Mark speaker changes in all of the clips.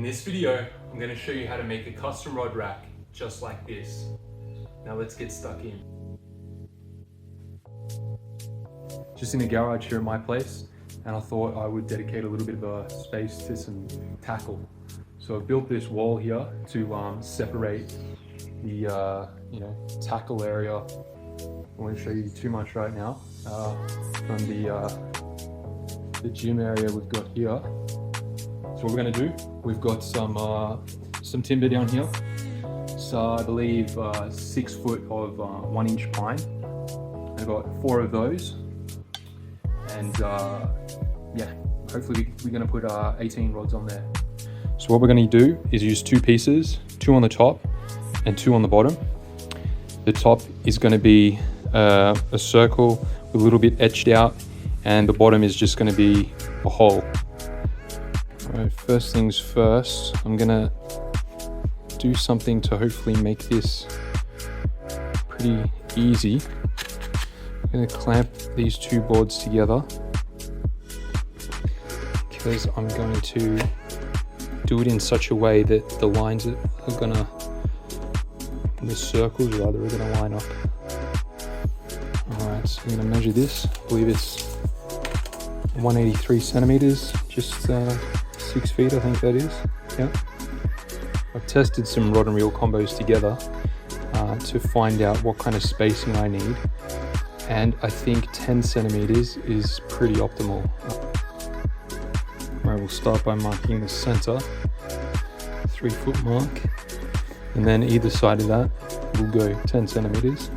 Speaker 1: this video, I'm going to show you how to make a custom rod rack just like this. Now let's get stuck in. Just in the garage here at my place, and I thought I would dedicate a little bit of a space to some tackle. So I've built this wall here to separate the tackle area. I won't show you too much right now from the gym area we've got here. So what we're going to do, we've got some timber down here. So I believe 6 foot of 1 inch pine. I've got 4 of those, and yeah, hopefully we're going to put 18 rods on there. So what we're going to do is use 2 pieces, 2 on the top and 2 on the bottom. The top is going to be a circle with a little bit etched out, and the bottom is just going to be a hole. Alright, first things first, I'm going to do something to hopefully make this pretty easy. I'm going to clamp these 2 boards together because I'm going to do it in such a way that the lines are going to, the circles rather, are going to line up. Alright, so I'm going to measure this. I believe it's 183 centimeters, just 6 feet, I think that is. Yeah. I've tested some rod and reel combos together to find out what kind of spacing I need, and I think 10 centimeters is pretty optimal. Alright, we'll start by marking the center, 3 foot mark, and then either side of that we'll go 10 centimeters.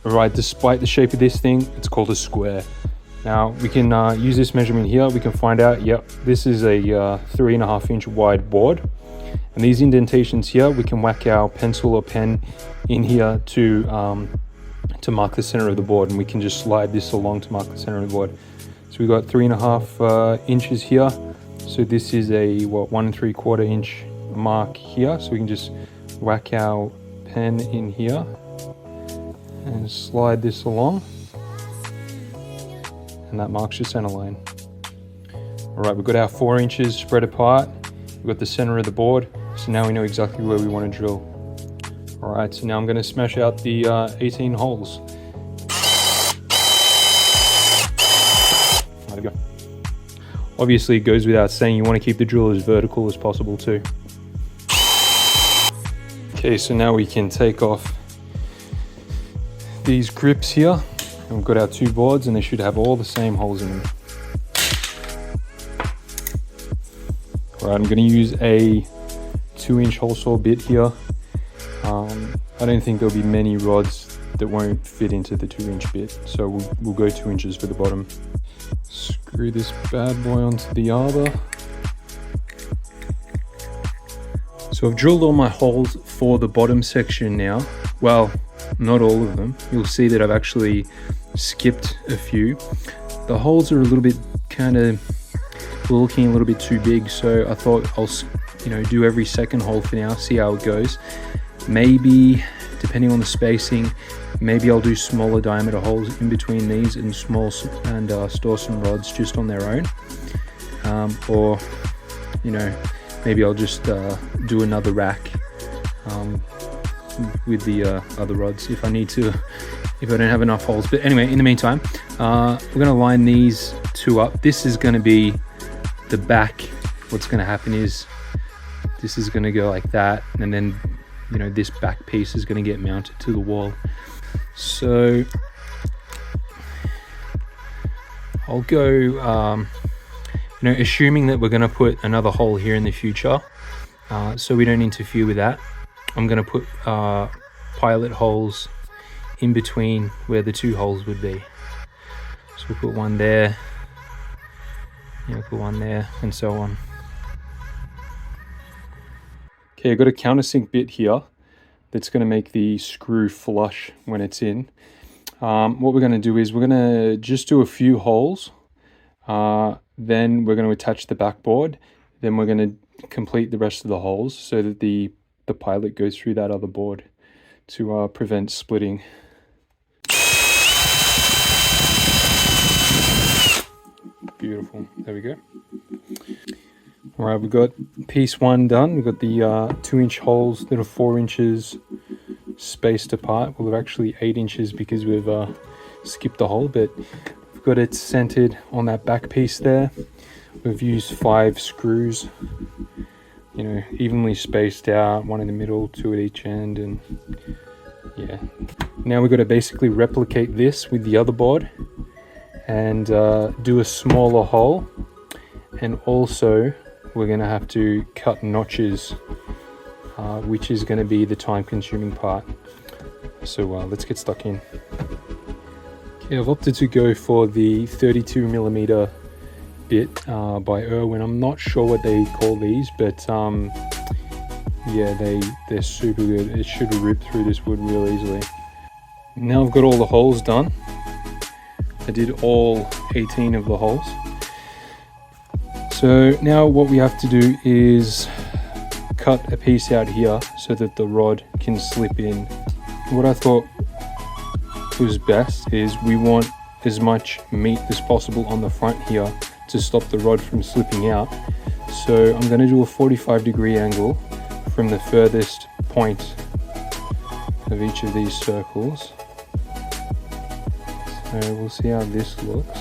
Speaker 1: Alright, despite the shape of this thing, it's called a square. Now we can use this measurement here. We can find out, yep, this is a 3.5 inch wide board, and these indentations here, we can whack our pencil or pen in here to mark the center of the board, and we can just slide this along to mark the center of the board. So we've got 3.5 inches here. So this is a 1 3/4 inch mark here. So we can just whack our pen in here and slide this along, and that marks your center line. Alright, we've got our 4 inches spread apart, we've got the center of the board, so now we know exactly where we want to drill. Alright, so now I'm going to smash out the 18 holes. There we go. Obviously it goes without saying you want to keep the drill as vertical as possible too. Okay, so now we can take off these grips here, and we've got our 2 boards, and they should have all the same holes in them. Alright, I'm going to use a 2-inch hole saw bit here. I don't think there'll be many rods that won't fit into the 2-inch bit, so we'll go 2 inches for the bottom. Screw this bad boy onto the arbor. So I've drilled all my holes for the bottom section now. Well, not all of them. You'll see that I've actually skipped a few. The holes are a little bit kind of looking a little bit too big, so I thought I'll do every second hole for now, see how it goes. Maybe, depending on the spacing, maybe I'll do smaller diameter holes in between these and store some rods just on their own, or maybe I'll just do another rack with the other rods if I need to, if I don't have enough holes. But anyway, in the meantime, we're going to line these 2 up. This is going to be the back. What's going to happen is this is going to go like that, and then this back piece is going to get mounted to the wall. So I'll go assuming that we're going to put another hole here in the future, so we don't interfere with that. I'm going to put pilot holes in between where the 2 holes would be. So we'll put one there, put one there, and so on. Okay, I've got a countersink bit here that's going to make the screw flush when it's in. What we're going to do is we're going to just do a few holes, then we're going to attach the backboard, then we're going to complete the rest of the holes so that the pilot goes through that other board to prevent splitting. Beautiful. There we go. All right, we've got piece 1 done. We've got the 2-inch holes that are 4 inches spaced apart. Well, they're actually 8 inches because we've skipped a hole, but we've got it centered on that back piece there. We've used 5 screws, you know, evenly spaced out, 1 in the middle, 2 at each end, and yeah. Now we've got to basically replicate this with the other board and do a smaller hole, and also we're going to have to cut notches, which is going to be the time-consuming part. So let's get stuck in. Okay, I've opted to go for the 32mm bit by Irwin. I'm not sure what they call these, but yeah, they're super good. It should rip through this wood real easily. Now I've got all the holes done. I did all 18 of the holes. So now what we have to do is cut a piece out here so that the rod can slip in. What I thought was best is we want as much meat as possible on the front here to stop the rod from slipping out. So I'm going to do a 45-degree angle from the furthest point of each of these circles. So we'll see how this looks.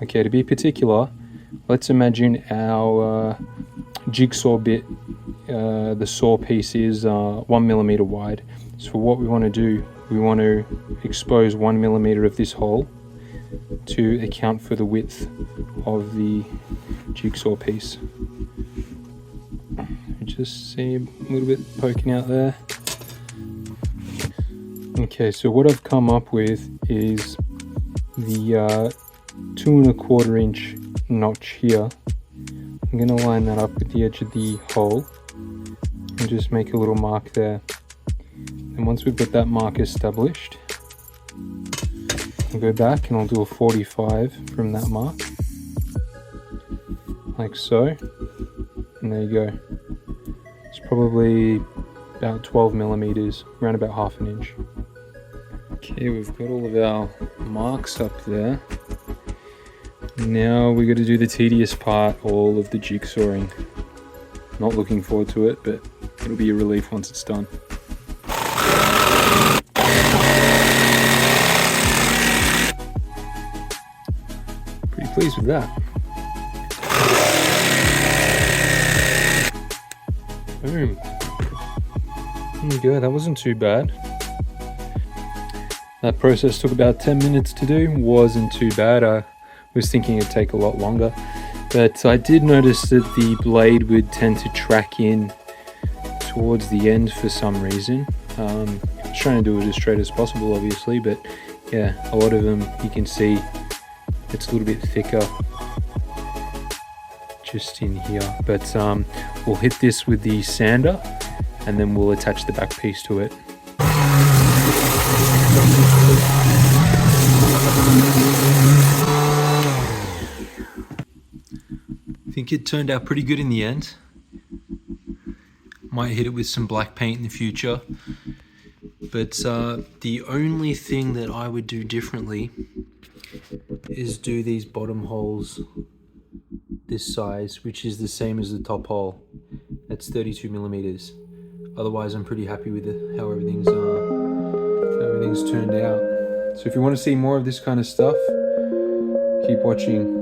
Speaker 1: Okay, to be particular, let's imagine our jigsaw bit, the saw piece is 1mm wide. So what we want to do, we want to expose 1mm of this hole to account for the width of the jigsaw piece. Just see a little bit poking out there. Okay, so what I've come up with is the 2 1/4 inch notch here. I'm going to line that up with the edge of the hole and just make a little mark there. And once we've got that mark established, I'll go back and I'll do a 45 from that mark, like so, and there you go. It's probably about 12mm, around about ½ an inch. Okay, we've got all of our marks up there. Now we got to do the tedious part, all of the jigsawing. Not looking forward to it, but it'll be a relief once it's done. Pretty pleased with that. Boom. There you go, that wasn't too bad. That process took about 10 minutes to do, wasn't too bad. I was thinking it'd take a lot longer, but I did notice that the blade would tend to track in towards the end for some reason. I was trying to do it as straight as possible, obviously, but yeah, a lot of them you can see it's a little bit thicker just in here. But we'll hit this with the sander and then we'll attach the back piece to it. I think it turned out pretty good in the end. Might hit it with some black paint in the future. But the only thing that I would do differently is do these bottom holes this size, which is the same as the top hole. That's 32mm. Otherwise, I'm pretty happy with it, how everything's turned out. So if you want to see more of this kind of stuff, keep watching.